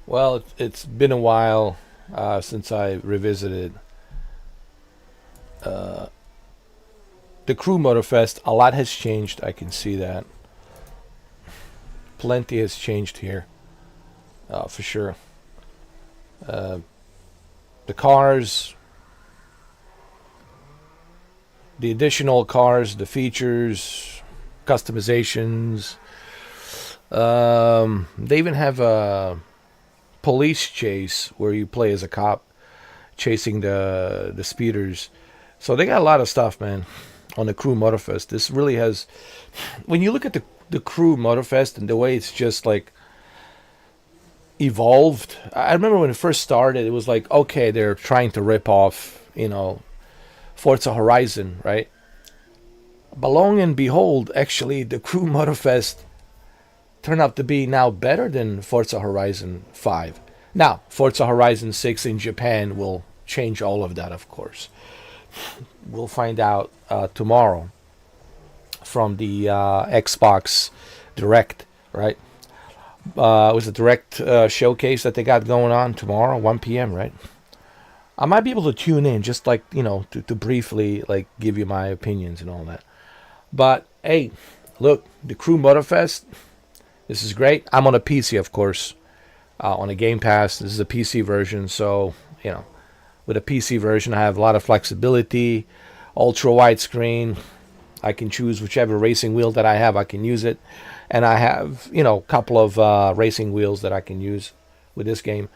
Well, it's been a while since I revisited uh, the Crew Motorfest. A lot has changed. I can see that. Plenty has changed here, for sure. Uh, the cars, the additional cars, the features, customizations. They even have a police chase where you play as a cop chasing the speeders. So they got a lot of stuff, man, on the Crew Motorfest. This really has, when you look at the Crew Motorfest and the way it's just like evolved. I remember when it first started, it was like, okay, they're trying to rip off, Forza Horizon, right? But long and behold, actually, the Crew Motorfest turned out to be now better than Forza Horizon 5. Now, Forza Horizon 6 in Japan will change all of that, of course. We'll find out tomorrow from the Xbox Direct, right? It was a Direct showcase that they got going on tomorrow, 1 p.m., right? I might be able to tune in just like, to briefly like give you my opinions and all that. But hey, look, the Crew Motorfest, this is great. I'm on a PC, of course, on a Game Pass. This is a PC version, so, with a PC version, I have a lot of flexibility, ultra widescreen. I can choose whichever racing wheel that I have, I can use it. And I have, a couple of racing wheels that I can use with this game.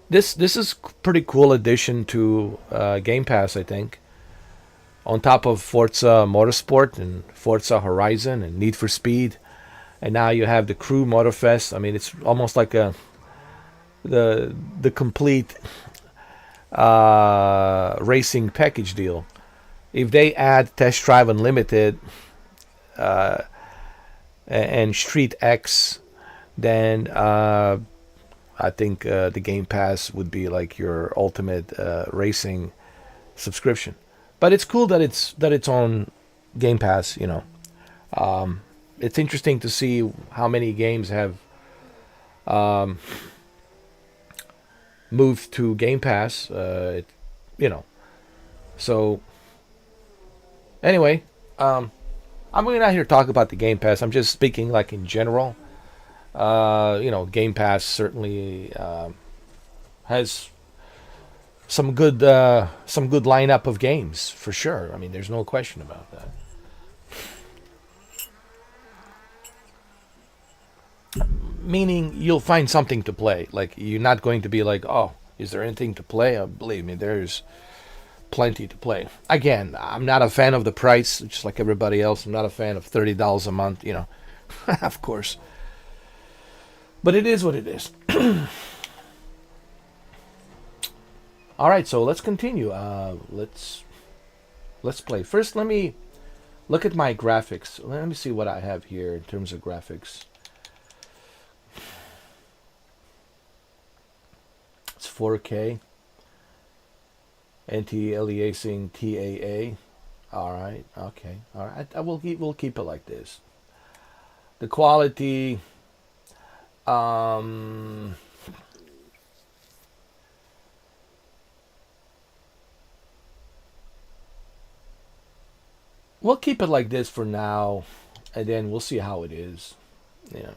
This is pretty cool addition to Game Pass, I think. On top of Forza Motorsport and Forza Horizon and Need for Speed, and now you have the Crew Motorfest. I mean, it's almost like the complete racing package deal. If they add Test Drive Unlimited and Street X, then I think the Game Pass would be like your ultimate racing subscription. But it's cool that it's on Game Pass. It's interesting to see how many games have moved to Game Pass. So anyway, I'm really not here to talk about the Game Pass. I'm just speaking like in general. Game Pass certainly has some good lineup of games for sure. I mean, there's no question about that. Meaning you'll find something to play. Like, you're not going to be like, oh, is there anything to play? Believe me, there's plenty to play. Again, I'm not a fan of the price, just like everybody else. I'm not a fan of $30 a month, of course. But it is what it is. All right, so let's continue. Let's play. First, let me look at my graphics. Let me see what I have here in terms of graphics. It's 4K, anti-aliasing TAA. All right, okay, all right. We'll keep it like this. The quality. Um, we'll keep it like this for now, and then we'll see how it is. Yeah,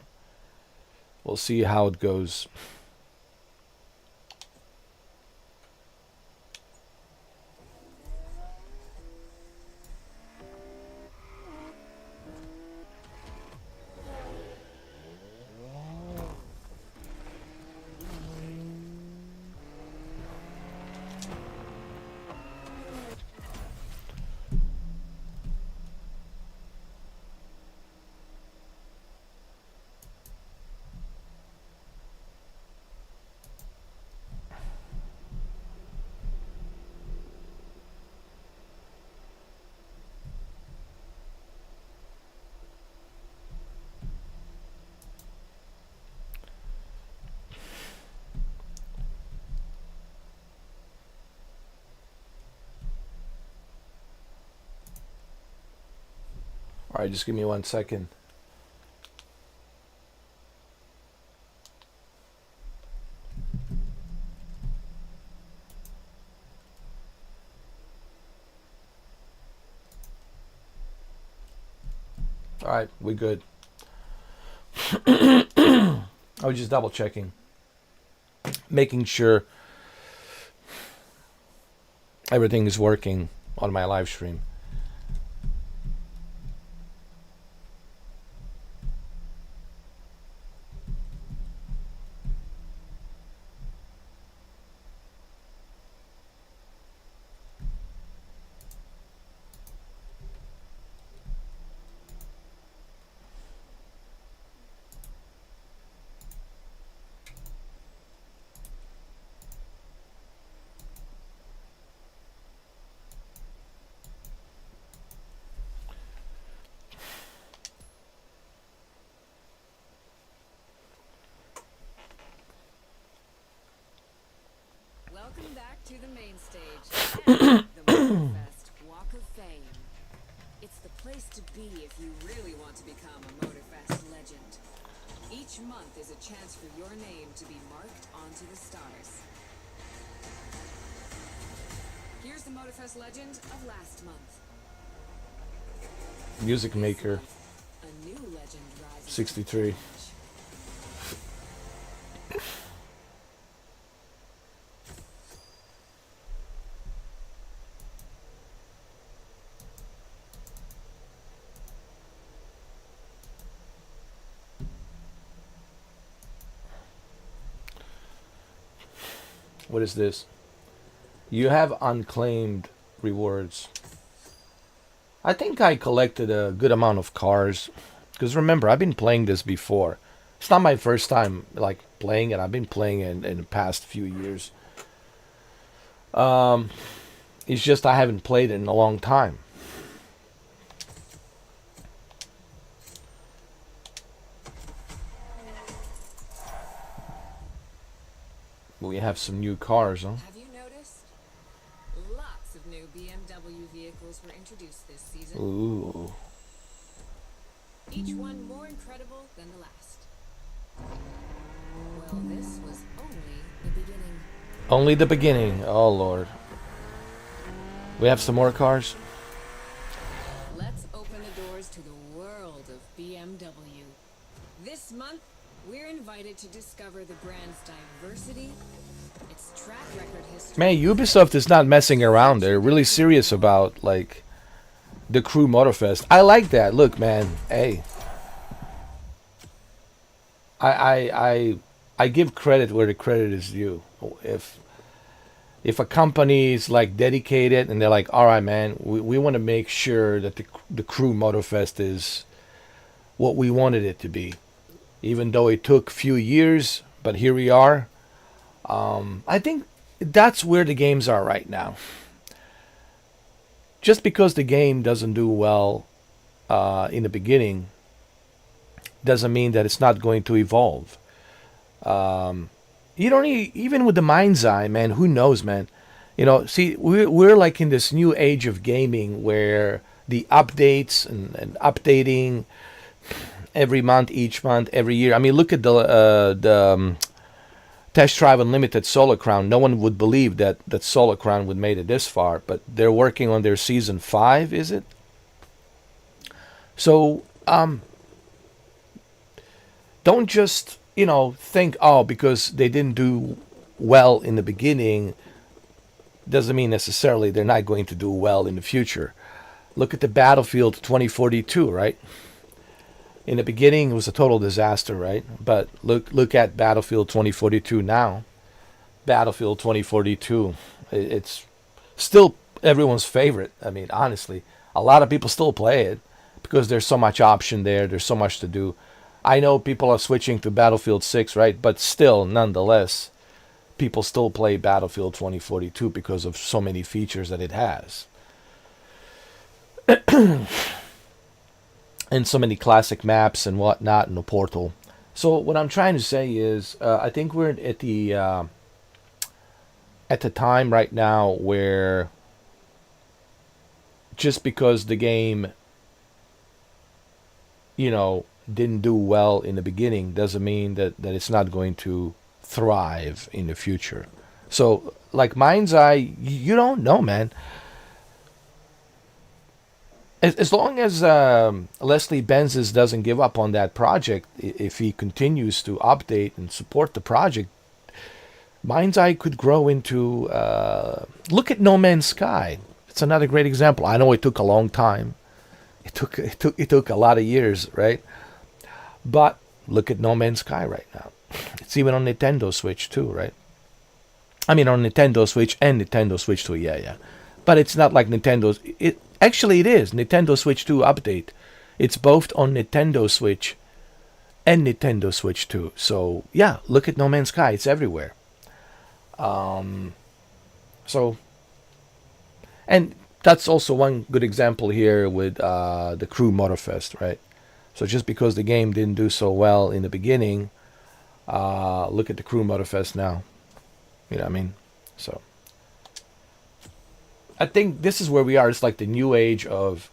we'll see how it goes. All right, just give me 1 second. All right, we good. I was just double checking, making sure everything is working on my live stream. Welcome back to the main stage and the Motorfest Walk of Fame. It's the place to be if you really want to become a Motorfest legend. Each month is a chance for your name to be marked onto the stars. Here's the Motorfest legend of last month. Music Maker A new legend rises. 63. What is this? You have unclaimed rewards. I think I collected a good amount of cars. Because remember, I've been playing this before. It's not my first time like playing it. I've been playing it in the past few years. It's just I haven't played it in a long time. We have some new cars, huh? Have you noticed? Lots of new BMW vehicles were introduced this season. Ooh. Each one more incredible than the last. Well, this was only the beginning. Only the beginning. Oh, Lord. We have some more cars? Let's open the doors to the world of BMW. This month, we're invited to discover the brand's diversity, its track record history. Man, Ubisoft is not messing around. They're really serious about, like, the Crew Motorfest. I like that. Look, man. Hey. I give credit where the credit is due. If a company is like dedicated and they're like, all right, man, we want to make sure that the Crew Motorfest is what we wanted it to be, even though it took a few years, but here we are. I think that's where the games are right now. Just because the game doesn't do well in the beginning doesn't mean that it's not going to evolve. You don't even with the mind's eye, man. Who knows, man? See, we're like in this new age of gaming where the updates and updating every month, each month, every year. I mean, look at the Test Drive Unlimited Solar Crown. No one would believe that Solar Crown would made it this far, but they're working on their season 5, is it? So don't just think, oh, because they didn't do well in the beginning doesn't mean necessarily they're not going to do well in the future. Look at the Battlefield 2042, right? In the beginning, it was a total disaster, right? But look at Battlefield 2042 now. Battlefield 2042, it's still everyone's favorite. I mean, honestly, a lot of people still play it because there's so much option there. There's so much to do. I know people are switching to Battlefield 6, right? But still, nonetheless, people still play Battlefield 2042 because of so many features that it has. And so many classic maps and whatnot in the portal. So what I'm trying to say is, I think we're at the time right now where just because the game, didn't do well in the beginning doesn't mean that it's not going to thrive in the future. So, like Mind's Eye, you don't know, man. As long as Leslie Benzies doesn't give up on that project, if he continues to update and support the project, Mind's Eye could grow into. Look at No Man's Sky. It's another great example. I know it took a long time. It took a lot of years, right? But look at No Man's Sky right now. It's even on Nintendo Switch too, right? I mean, on Nintendo Switch and Nintendo Switch 2, yeah. But it's not like Nintendo's. It is Nintendo Switch 2 update. It's both on Nintendo Switch and Nintendo Switch 2. So yeah, look at No Man's Sky. It's everywhere. So, and that's also one good example here with the Crew Motorfest, right? So just because the game didn't do so well in the beginning, look at the Crew Motorfest now. You know what I mean? So I think this is where we are. It's like the new age of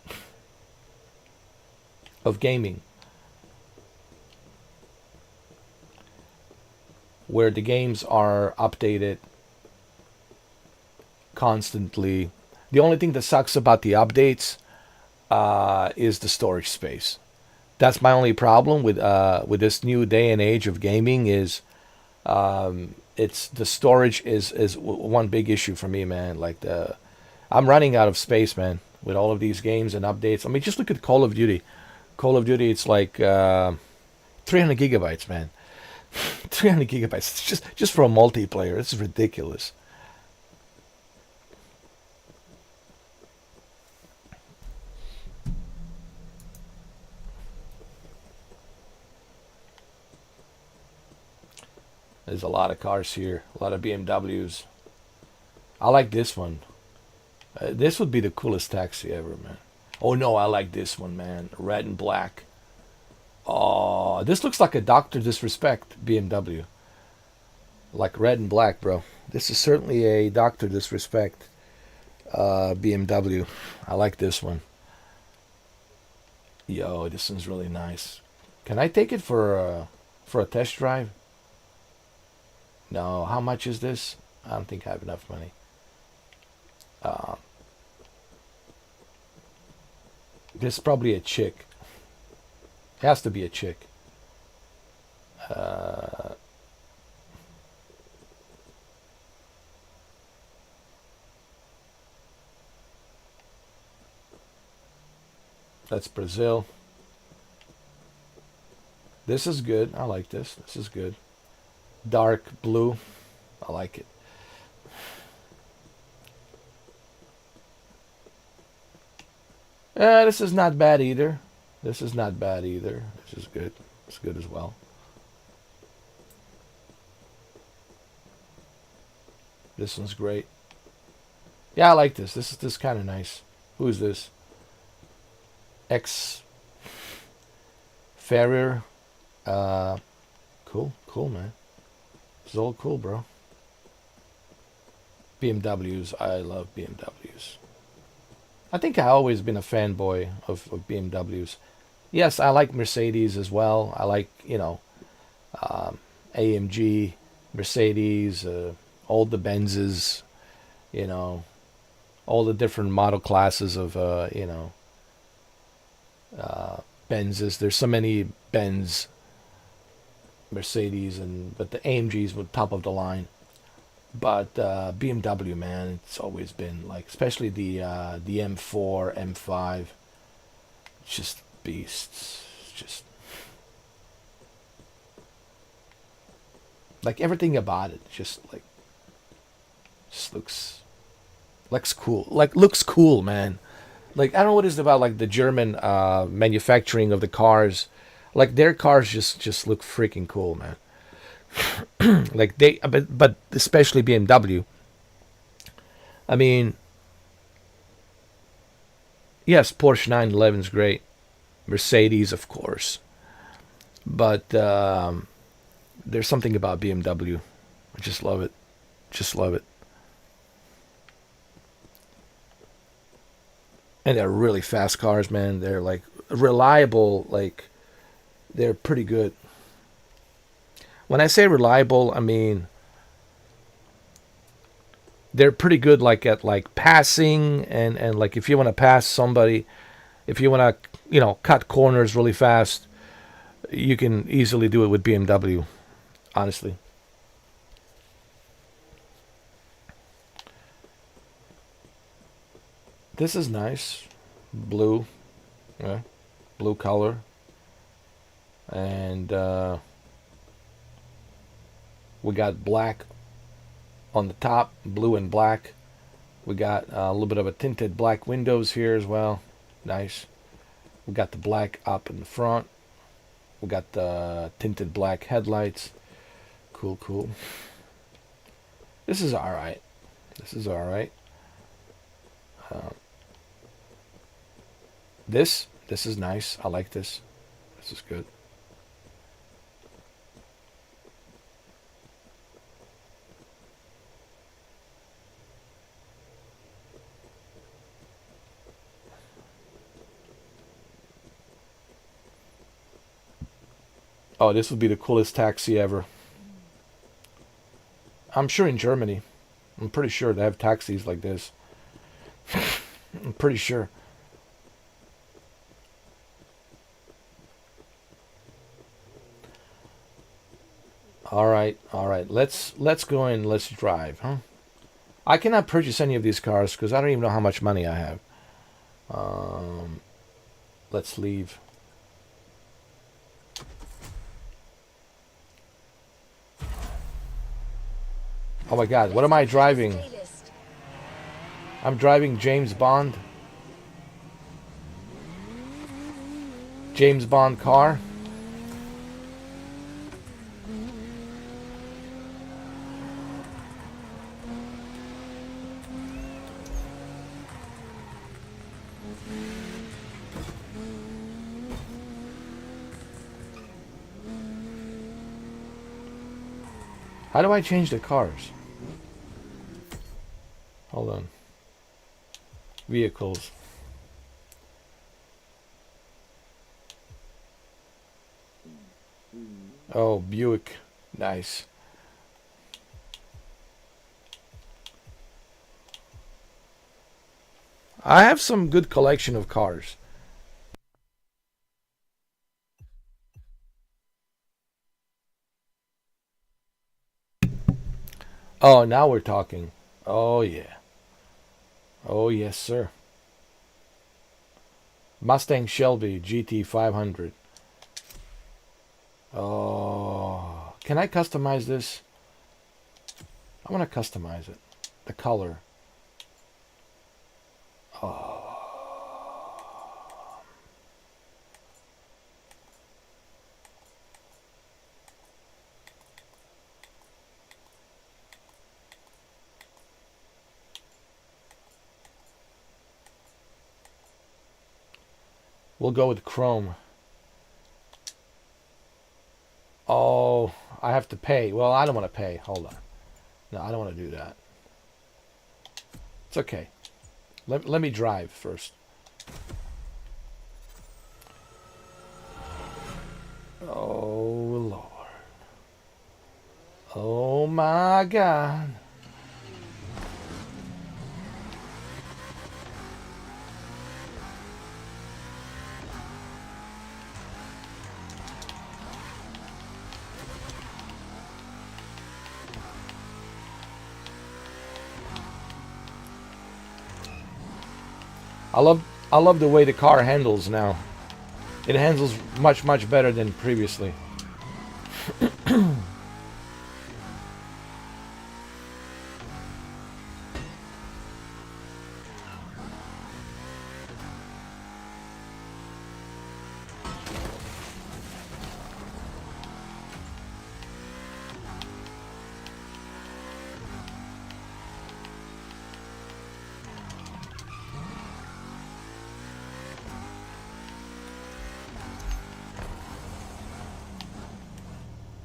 gaming, where the games are updated constantly. The only thing that sucks about the updates is the storage space. That's my only problem with this new day and age of gaming is it's the storage is one big issue for me, man. Like I'm running out of space, man, with all of these games and updates. I mean, just look at Call of Duty. Call of Duty, it's like 300 gigabytes, man. 300 gigabytes. It's just for a multiplayer. It's ridiculous. There's a lot of cars here, a lot of BMWs. I like this one. This would be the coolest taxi ever, man. Oh no, I like this one, man. Red and black. Oh, this looks like a Dr. Disrespect BMW. Like red and black, bro. This is certainly a Dr. Disrespect BMW. I like this one. Yo, this one's really nice. Can I take it for a test drive? No, how much is this? I don't think I have enough money. This is probably a chick. It has to be a chick. That's Brazil. This is good. I like this. This is good. Dark blue. I like it. This is not bad either. This is not bad either. This is good. It's good as well. This one's great. Yeah, I like this. This is kind of nice. Who is this? X Ferrier. Uh, cool, man. It's all cool, bro. BMWs. I love BMWs. I think I always been a fanboy of BMWs. Yes, I like Mercedes as well. I like, AMG, Mercedes, all the Benzes, you know, all the different model classes of, Benzes. There's so many Benz, Mercedes, but the AMGs were top of the line. But BMW, man, it's always been like, especially the M4, M5, just beasts. Just like everything about it, just looks cool. Like looks cool, man. Like I don't know what it is about like the German manufacturing of the cars. Like their cars just look freaking cool, man. Like but especially BMW. I mean, yes, Porsche 911 is great. Mercedes, of course, but there's something about BMW. I just love it. Just love it. And they're really fast cars, man. They're like reliable. Like they're pretty good. When I say reliable, I mean they're pretty good. Like at like passing and like if you want to pass somebody, if you want to cut corners really fast, you can easily do it with BMW. Honestly. This is nice. Blue. Yeah. Blue color. And we got black on the top. Blue and black. We got a little bit of a tinted black windows here as well. Nice. We got the black up in the front. We got the tinted black headlights. Cool. This is alright. This is alright. This is nice. I like this. This is good. Oh, this would be the coolest taxi ever. I'm sure in Germany. I'm pretty sure they have taxis like this. I'm pretty sure. All right. Let's go and let's drive, huh? I cannot purchase any of these cars because I don't even know how much money I have. Let's leave. Oh my God, what am I driving? I'm driving James Bond. James Bond car. How do I change the cars? Hold on. Vehicles. Oh, Buick. Nice. I have some good collection of cars. Oh, now we're talking. Oh yeah. Oh yes, sir. Mustang Shelby GT 500. Oh, can I customize this? I want to customize it. The color. We'll go with chrome. Oh, I have to pay. Well, I don't want to pay. Hold on. No, I don't want to do that. It's okay. Let me drive first. Oh, Lord. Oh, my God. I love the way the car handles now. It handles much better than previously.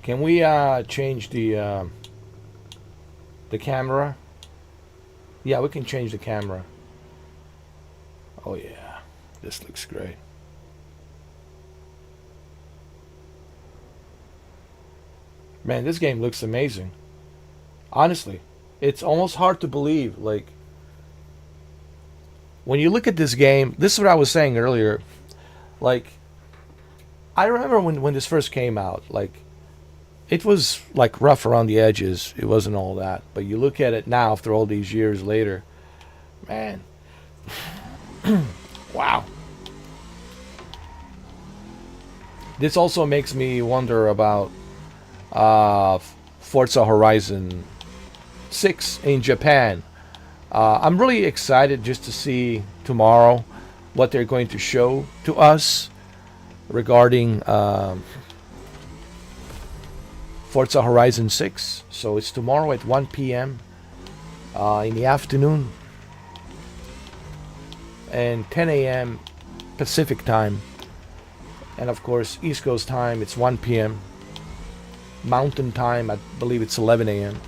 Can we change the camera? Yeah, we can change the camera. Oh yeah, this looks great. Man, this game looks amazing. Honestly, it's almost hard to believe. Like, when you look at this game, this is what I was saying earlier. Like, I remember when this first came out, like, it was like rough around the edges. It wasn't all that. But you look at it now after all these years later, man. Wow. This also makes me wonder about Forza Horizon 6 in Japan. I'm really excited just to see tomorrow what they're going to show to us regarding Forza Horizon 6. So it's tomorrow at 1 p.m. In the afternoon and 10 a.m. Pacific time. And of course, East Coast time, it's 1 p.m. Mountain time, I believe it's 11 a.m.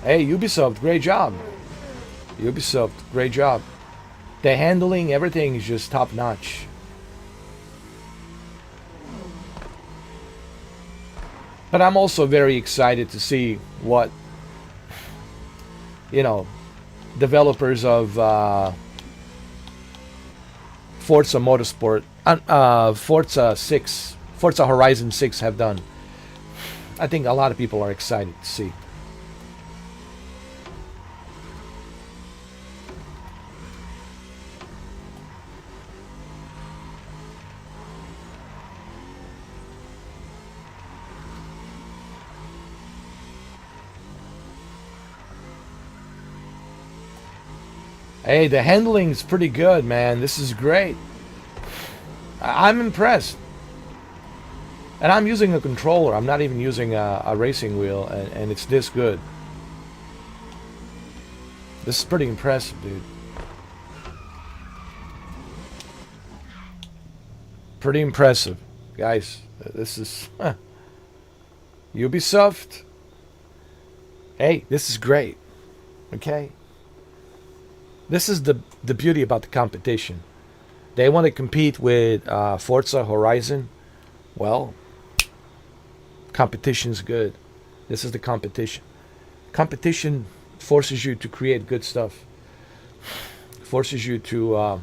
Hey, Ubisoft, great job. Ubisoft, great job. The handling, everything is just top notch. But I'm also very excited to see what, developers of Forza Motorsport, Forza Horizon 6 have done. I think a lot of people are excited to see. Hey, the handling is pretty good, man. This is great. I'm impressed. And I'm using a controller. I'm not even using a racing wheel, and it's this good. This is pretty impressive, dude. Pretty impressive. Guys, this is... Ubisoft. Hey, this is great. Okay? This is the beauty about the competition. They want to compete with Forza Horizon. Well, competition's good. This is the competition. Competition forces you to create good stuff. Forces you to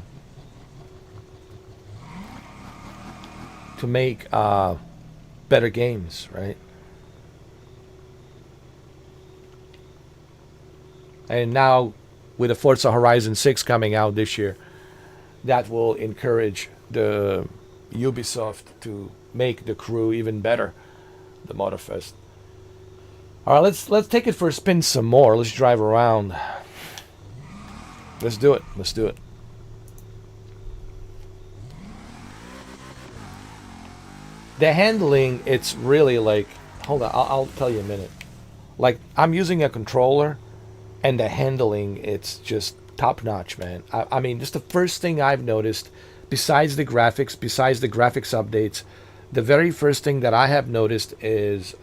make better games, right? And now, with the Forza Horizon 6 coming out this year, that will encourage the Ubisoft to make the crew even better, the Motorfest. All right, let's take it for a spin some more. Let's drive around. Let's do it. Let's do it. The handling, it's really like... Hold on, I'll tell you in a minute. Like I'm using a controller, and the handling, it's just top notch, man. I mean, just the first thing I've noticed, besides the graphics updates, the very first thing that I have noticed is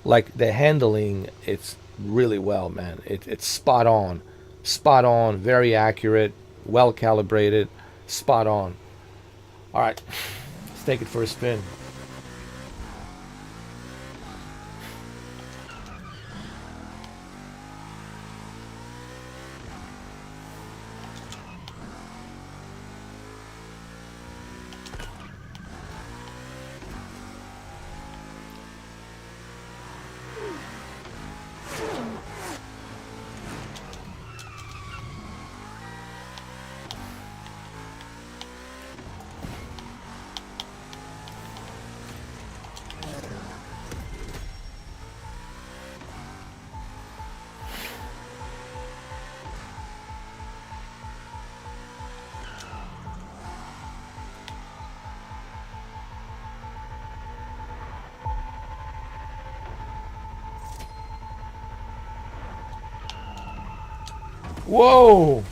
like the handling. It's really well, man. It's spot on, very accurate, well calibrated, spot on. All right, let's take it for a spin. Whoa!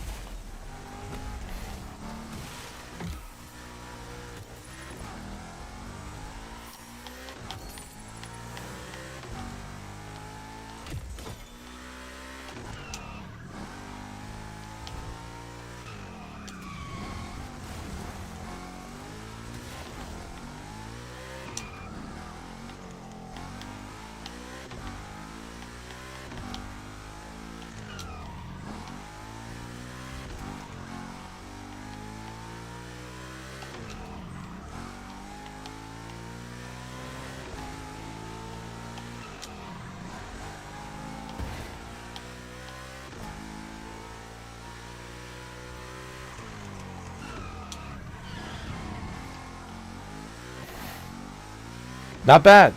Not bad.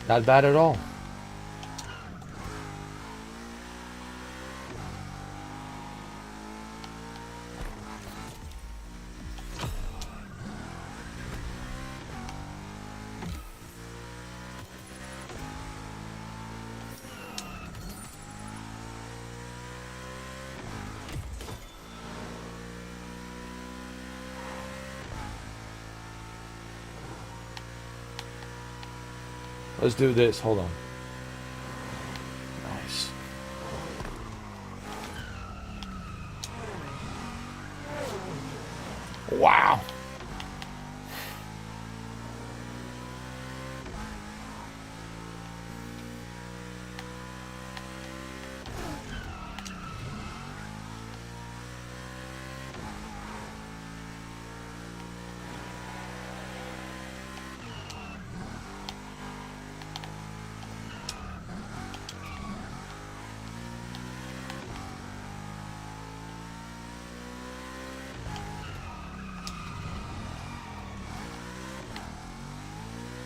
Not bad at all. Let's do this. Hold on. Nice. Wow.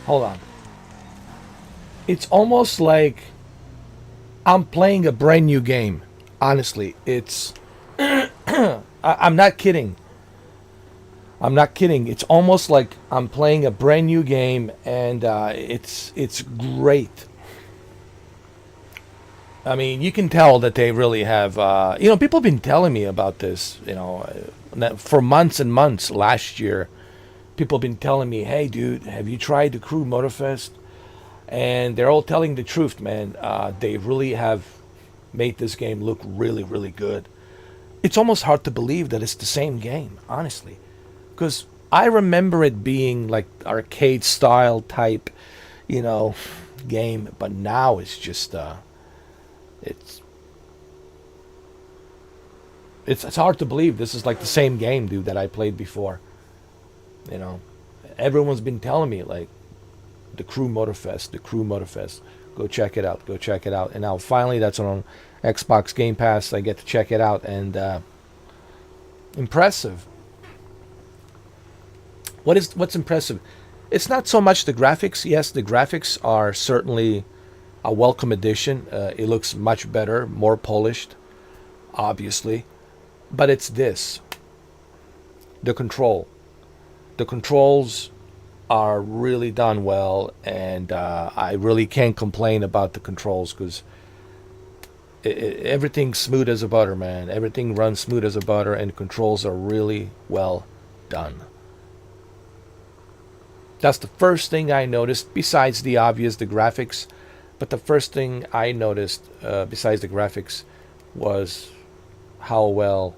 Hold on. It's almost like I'm playing a brand new game. Honestly, it's. I'm not kidding. I'm not kidding. It's almost like I'm playing a brand new game, and it's great. I mean, you can tell that they really have. People have been telling me about this. For months and months last year. People have been telling me, "Hey, dude, have you tried the Crew Motorfest?" And they're all telling the truth, man. They really have made this game look really, really good. It's almost hard to believe that it's the same game, honestly, because I remember it being like arcade style type, you know, game, but now it's just it's it's hard to believe this is like the same game, dude, that I played before. You know, everyone's been telling me like the Crew Motorfest. Go check it out. Go check it out. And now finally, that's on Xbox Game Pass. I get to check it out, and impressive. What's impressive? It's not so much the graphics. Yes, the graphics are certainly a welcome addition. It looks much better, more polished, obviously. But it's this: the control. The controls are really done well, and I really can't complain about the controls because everything's smooth as a butter, man. Everything runs smooth as a butter, and controls are really well done. That's the first thing I noticed, besides the obvious, the graphics. But the first thing I noticed, besides the graphics, was how well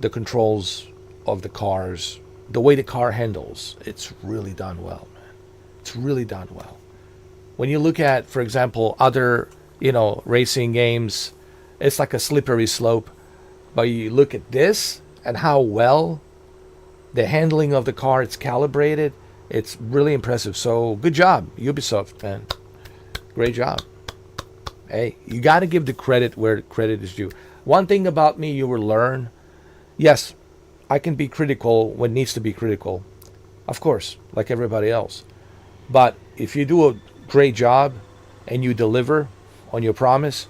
the controls of the cars, the way the car handles, it's really done well, man. It's really done well. When you look at, for example, other, racing games, it's like a slippery slope. But you look at this and how well the handling of the car, it's calibrated. It's really impressive. So good job, Ubisoft, man. Great job. Hey, you got to give the credit where credit is due. One thing about me you will learn, yes, I can be critical when needs to be critical. Of course, like everybody else. But if you do a great job and you deliver on your promise,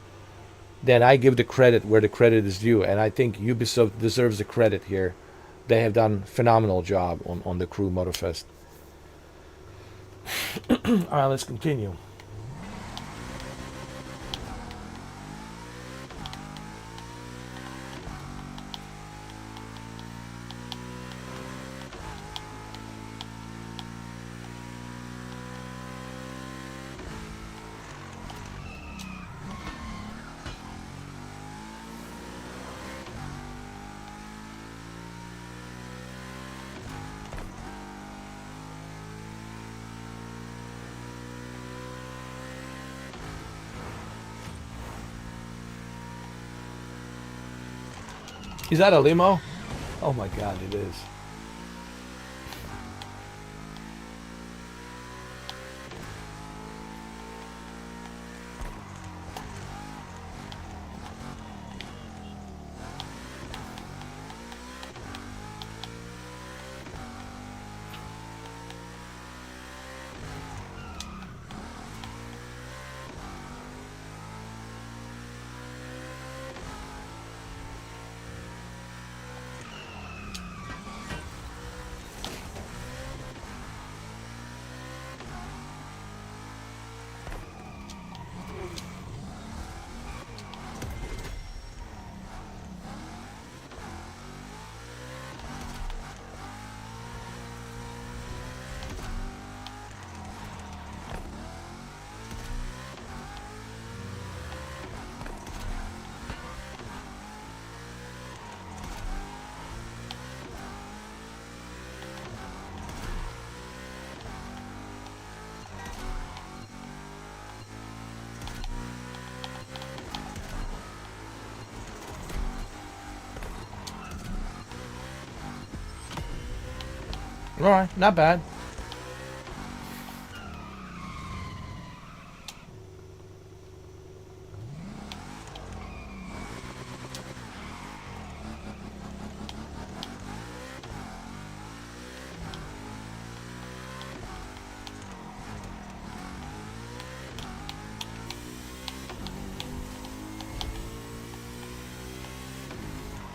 then I give the credit where the credit is due. And I think Ubisoft deserves the credit here. They have done a phenomenal job on the Crew Motorfest. All right, let's continue. Is that a limo? Oh my God, it is. All right, not bad.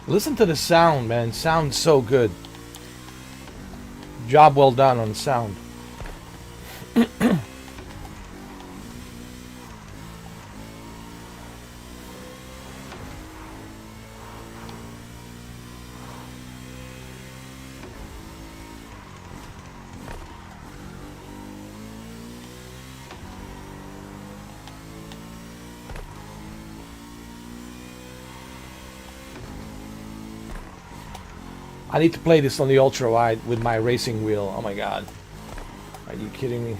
Listen to the sound, man. Sounds so good. Job well done on the sound. I need to play this on the ultra wide with my racing wheel. Oh my God. Are you kidding me?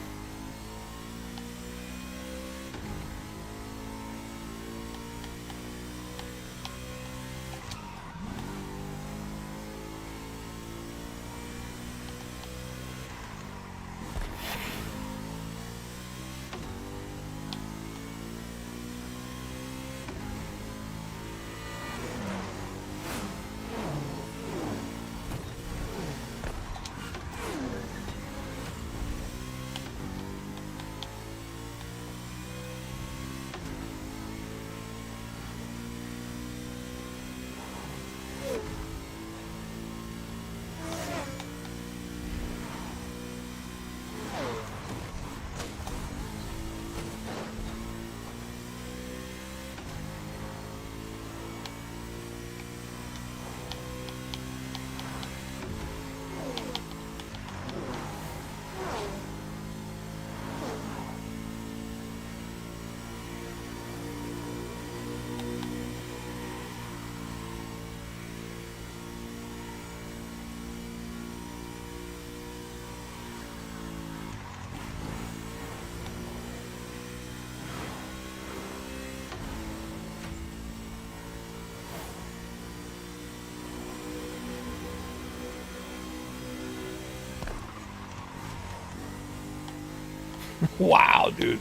Wow, dude.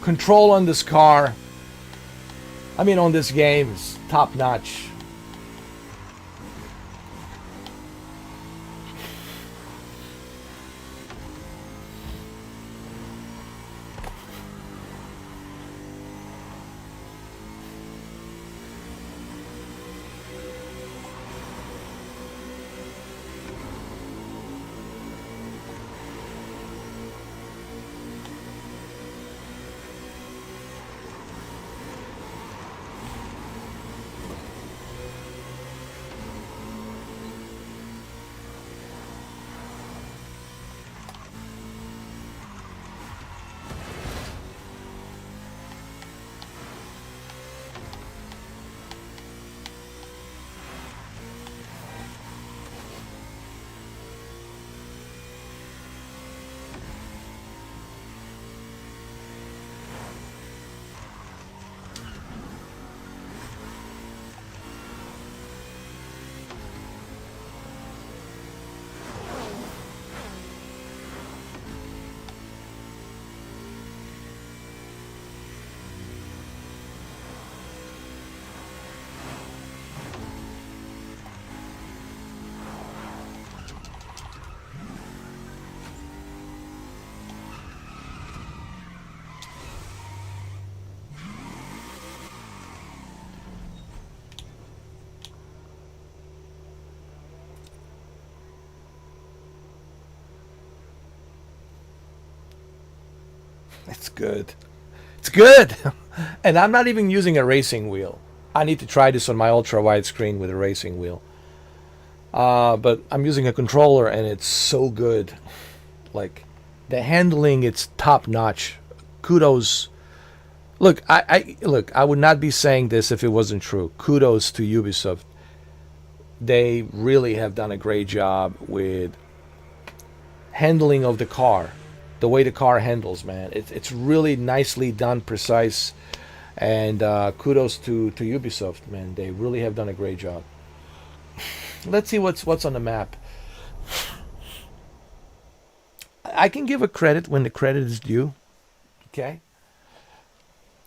Control on this car, I mean, on this game is top notch. It's good. It's good. And I'm not even using a racing wheel. I need to try this on my ultra wide screen with a racing wheel. But I'm using a controller and it's so good. Like the handling, it's top notch. Kudos. Look, I would not be saying this if it wasn't true. Kudos to Ubisoft. They really have done a great job with handling of the car, the way the car handles, man. It's really nicely done, precise, and kudos to Ubisoft, man. They really have done a great job. Let's see what's on the map. I can give a credit when the credit is due. Okay.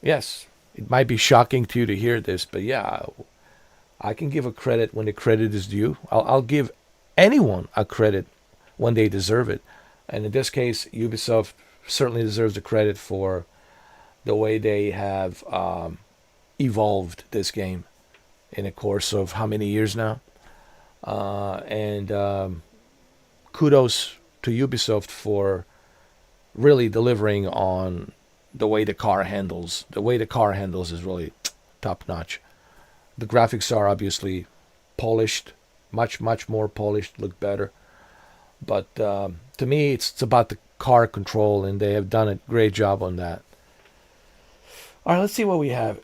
Yes, it might be shocking to you to hear this, but yeah, I can give a credit when the credit is due. I'll give anyone a credit when they deserve it. And in this case, Ubisoft certainly deserves the credit for the way they have evolved this game in a course of how many years now. And kudos to Ubisoft for really delivering on the way the car handles. The way the car handles is really top notch. The graphics are obviously polished, much more polished, look better. But to me, it's about the car control, and they have done a great job on that. All right, let's see what we have.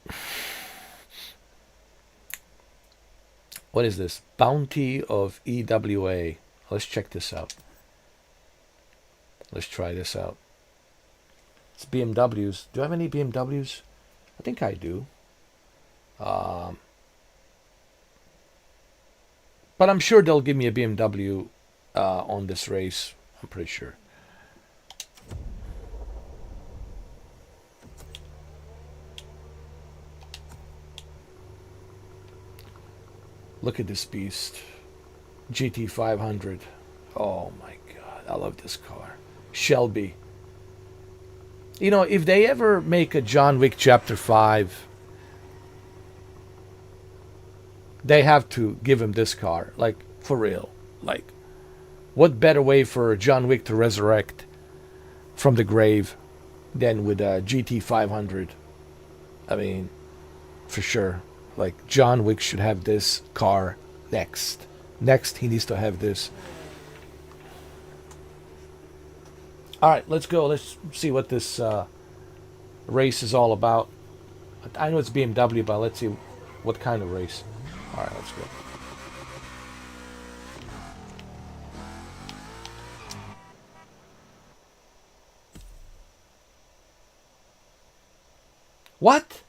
What is this? Bounty of EWA. Let's check this out. Let's try this out. It's BMWs. Do I have any BMWs? I think I do. But I'm sure they'll give me a BMW on this race. I'm pretty sure. Look at this beast. GT500. Oh my god, I love this car. Shelby. You know, if they ever make a John Wick Chapter 5, they have to give him this car. Like, for real. Like, what better way for John Wick to resurrect from the grave than with a GT500? I mean, for sure. Like, John Wick should have this car next. Next, he needs to have this. All right, let's go. Let's see what this race is all about. I know it's BMW, but let's see what kind of race. All right, let's go. What?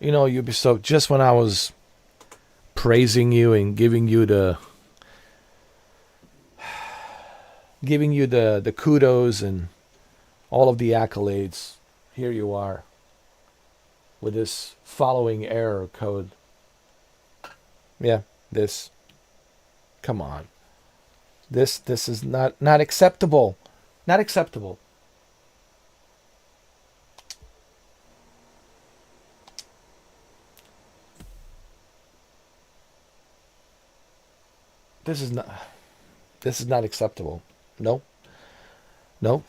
Ubisoft, just when I was praising you and giving you the kudos and all of the accolades, here you are with this following error code. Yeah, this. Come on. This is not acceptable. Not acceptable. This is not this is not acceptable. No. No.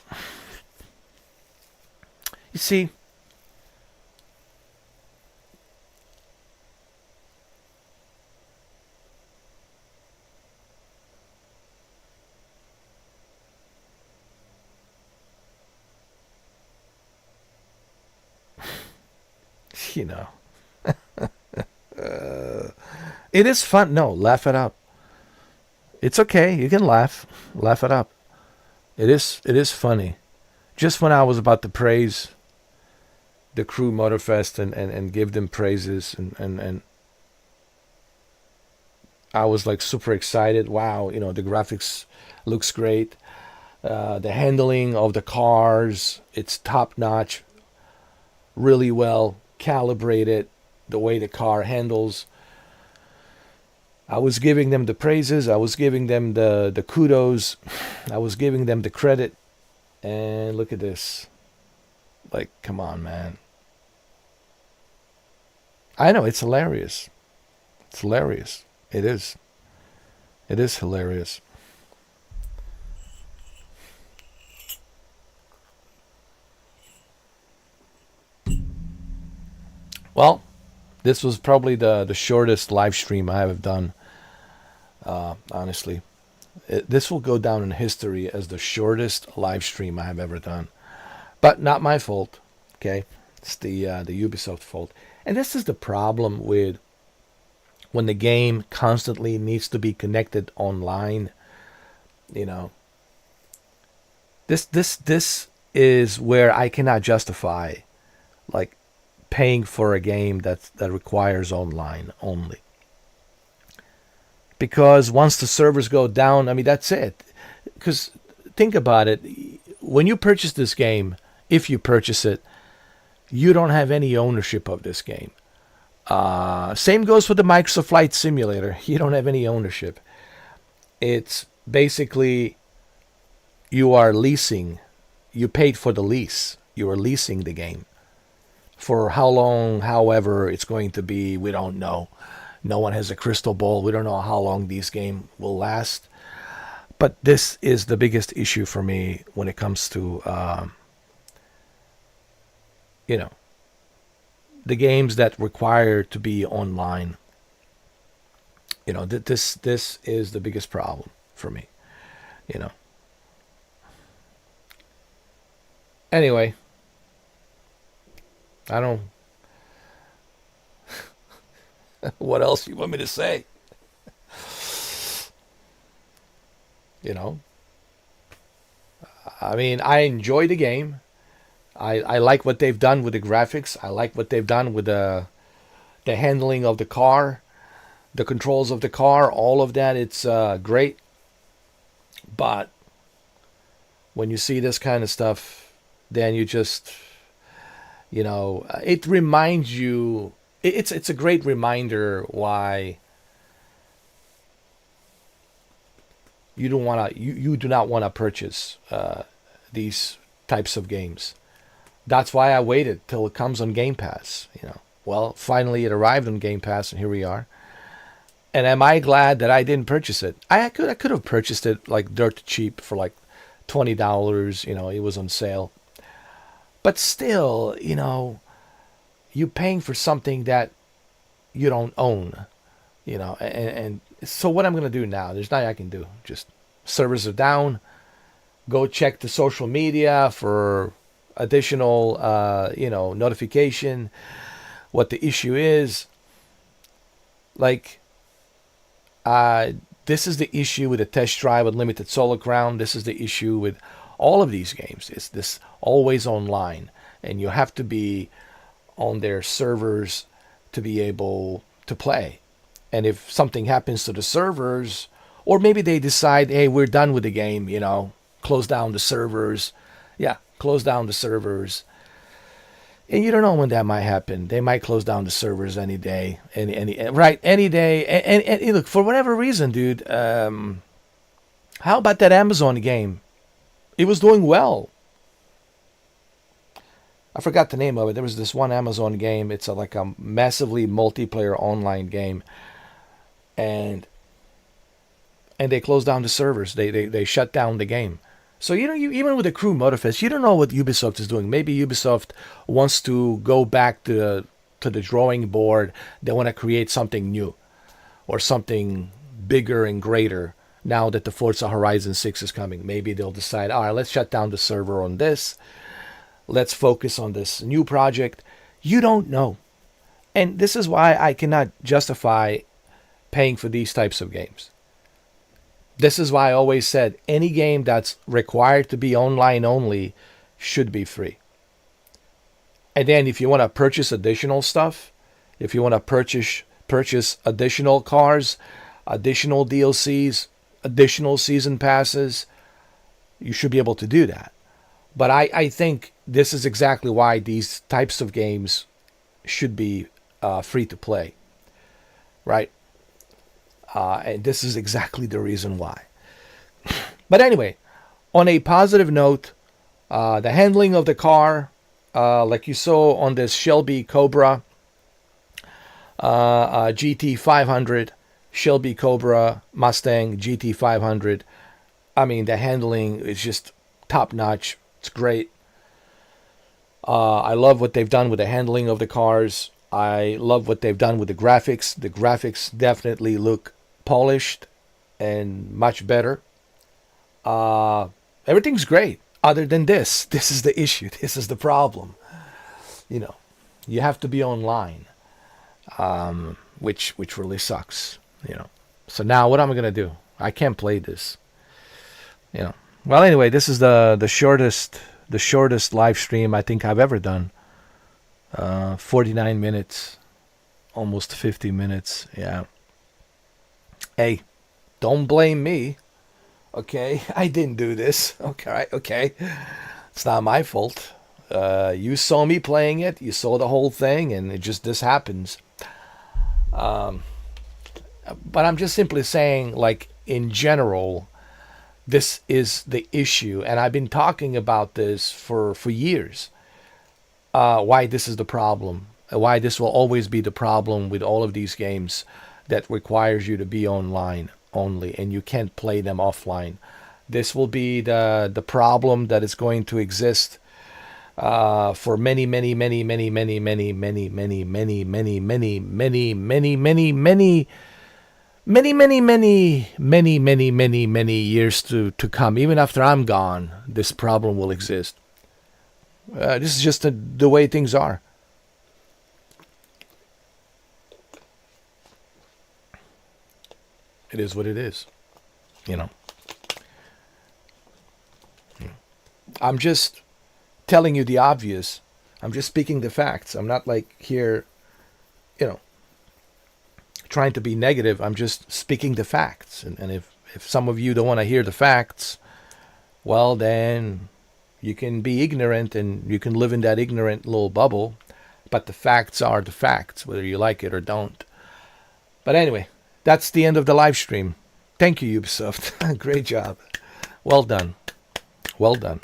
You see, you know, it is fun. No, laugh it up. It's okay. You can laugh. Laugh it up. It is funny. Just when I was about to praise the crew Motorfest and give them praises and I was like super excited. Wow, the graphics looks great. The handling of the cars, it's top notch, really well calibrated. The way the car handles, I was giving them the praises. I was giving them the kudos. I was giving them the credit. And look at this. Like, come on, man. I know, it's hilarious. It's hilarious. It is. It is hilarious. Well, this was probably the shortest live stream I have done, honestly. This will go down in history as the shortest live stream I have ever done. But not my fault, okay? It's the Ubisoft fault. And this is the problem with when the game constantly needs to be connected online. You know, this is where I cannot justify like paying for a game that requires online only. Because once the servers go down, I mean that's it. Because think about it, when you purchase this game, if you purchase it, you don't have any ownership of this game. Same goes for the Microsoft Flight Simulator. You don't have any ownership. It's basically you are leasing. You paid for the lease. You are leasing the game. For how long, however, it's going to be, we don't know. No one has a crystal ball. We don't know how long these games will last. But this is the biggest issue for me when it comes to, you know, the games that require to be online. You know, this is the biggest problem for me. You know. Anyway, I don't. What else you want me to say? You know. I mean, I enjoy the game. I like what they've done with the graphics. I like what they've done with the handling of the car, the controls of the car, all of that. It's great. But when you see this kind of stuff, then you just, you know, it reminds you. It's a great reminder why you don't wanna you do not want to purchase these types of games. That's why I waited till it comes on Game Pass. You know, well, finally it arrived on Game Pass, and here we are. And am I glad that I didn't purchase it? I could have purchased it like dirt cheap for like $20. You know, it was on sale. But still, you know, you paying for something that you don't own. You know, and so what I'm gonna do now? There's nothing I can do. Just servers are down. Go check the social media for additional, you know, notification. What the issue is. Like, this is the issue with the test drive with limited solar crown. This is the issue with all of these games. It's this always online, and you have to be on their servers to be able to play. And if something happens to the servers, or maybe they decide, hey, we're done with the game, close down the servers. Yeah, close down the servers. And you don't know when that might happen. They might close down the servers any day, any day. And look, for whatever reason, dude. How about that Amazon game? It was doing well. I forgot the name of it. There was this one Amazon game. It's like a massively multiplayer online game, and they closed down the servers. They shut down the game. So even with the Crew Motorfest, you don't know what Ubisoft is doing. Maybe Ubisoft wants to go back to the drawing board. They want to create something new, or something bigger and greater. Now that the Forza Horizon 6 is coming, maybe they'll decide, all right, let's shut down the server on this. Let's focus on this new project. You don't know. And this is why I cannot justify paying for these types of games. This is why I always said any game that's required to be online only should be free. And then if you want to purchase additional stuff, if you want to purchase additional cars, additional DLCs, additional season passes, you should be able to do that. But I think this is exactly why these types of games should be free to play, right? And this is exactly the reason why. But anyway, on a positive note, the handling of the car, like you saw on this Shelby Cobra GT500, Shelby Cobra Mustang GT500. I mean, the handling is just top notch. It's great. I love what they've done with the handling of the cars. I love what they've done with the graphics. The graphics definitely look polished and much better. Everything's great. Other than this is the issue. This is the problem. You have to be online, which really sucks. So now what am I gonna do? I can't play this. Well, anyway, this is the shortest live stream I think I've ever done. 49 minutes, almost 50 minutes. Yeah. Hey, don't blame me. Okay, I didn't do this. Okay, it's not my fault. You saw me playing it. You saw the whole thing, and this happens. But I'm just simply saying, like, in general, this is the issue, and I've been talking about this for years. Why this is the problem, why this will always be the problem with all of these games that requires you to be online only, and you can't play them offline. This will be the problem that is going to exist for many years to come. Even after I'm gone, this problem will exist. This is just the way things are. It is what it is. I'm just telling you the obvious. I'm just speaking the facts. I'm not like here, trying to be negative. I'm just speaking the facts. And if some of you don't want to hear the facts, well, then you can be ignorant and you can live in that ignorant little bubble. But the facts are the facts, whether you like it or don't. But anyway, that's the end of the live stream. Thank you, Ubisoft. Great job. Well done. Well done.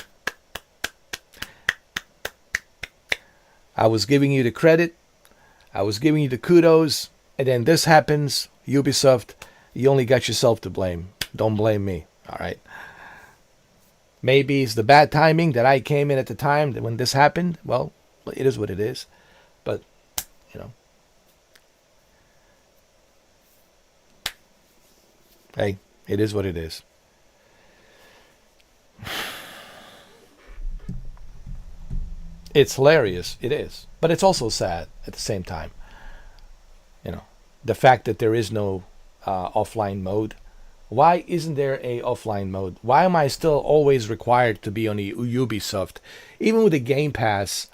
I was giving you the credit. I was giving you the kudos. And then this happens. Ubisoft, you only got yourself to blame. Don't blame me. All right. Maybe it's the bad timing that I came in at the time that when this happened. Well, it is what it is. But, hey, it is what it is. It's hilarious. It is. But it's also sad at the same time. The fact that there is no offline mode. Why isn't there a offline mode? Why am I still always required to be on the Ubisoft? Even with the Game Pass,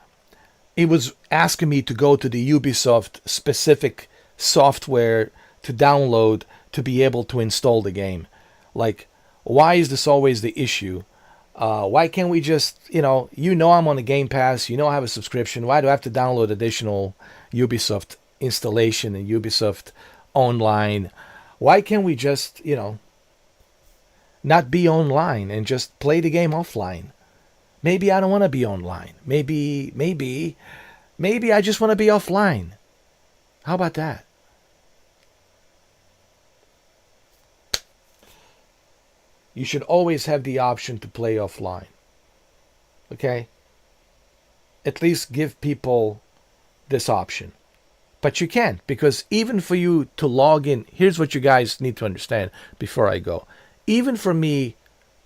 it was asking me to go to the Ubisoft specific software to download to be able to install the game. Like, why is this always the issue? Why can't we just, I'm on the Game Pass, I have a subscription. Why do I have to download additional Ubisoft installation and Ubisoft online? Why can't we just, not be online and just play the game offline? Maybe I don't want to be online. Maybe I just want to be offline. How about that? You should always have the option to play offline. Okay? At least give people this option. But you can't, because even for you to log in, here's what you guys need to understand before I go. Even for me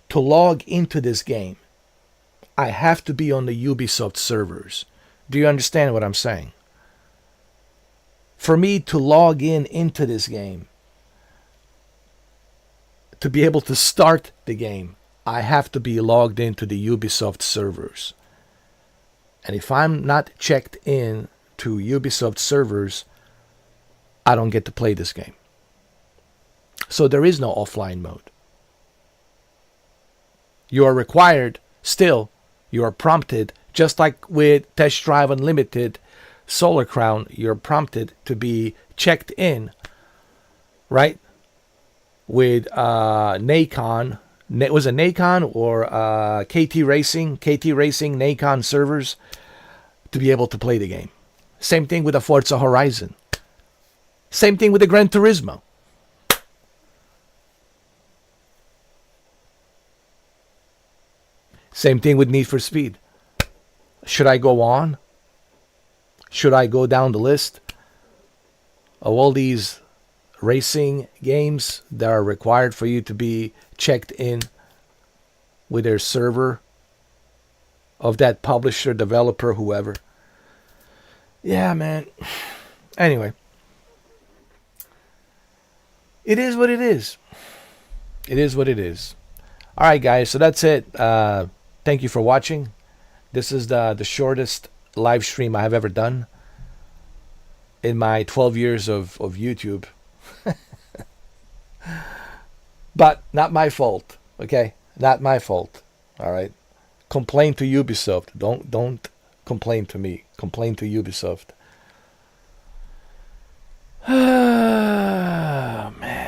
to log into this game, I have to be on the Ubisoft servers. Do you understand what I'm saying? For me to log into this game, to be able to start the game, I have to be logged into the Ubisoft servers. And if I'm not checked in to Ubisoft servers, I don't get to play this game. So there is no offline mode. You are required, still, you are prompted, just like with Test Drive Unlimited, Solar Crown, you're prompted to be checked in, right? With Nacon, was it Nacon or KT Racing, Nacon servers to be able to play the game. Same thing with the Forza Horizon. Same thing with the Gran Turismo. Same thing with Need for Speed. Should I go on? Should I go down the list of all these racing games that are required for you to be checked in with their server of that publisher, developer, whoever? Yeah, man. Anyway. It is what it is. It is what it is. All right, guys. So that's it. Thank you for watching. This is the shortest live stream I have ever done in my 12 years of YouTube. But not my fault, okay? Not my fault. All right. Complain to Ubisoft. Don't complain to me. Complain to Ubisoft. Man.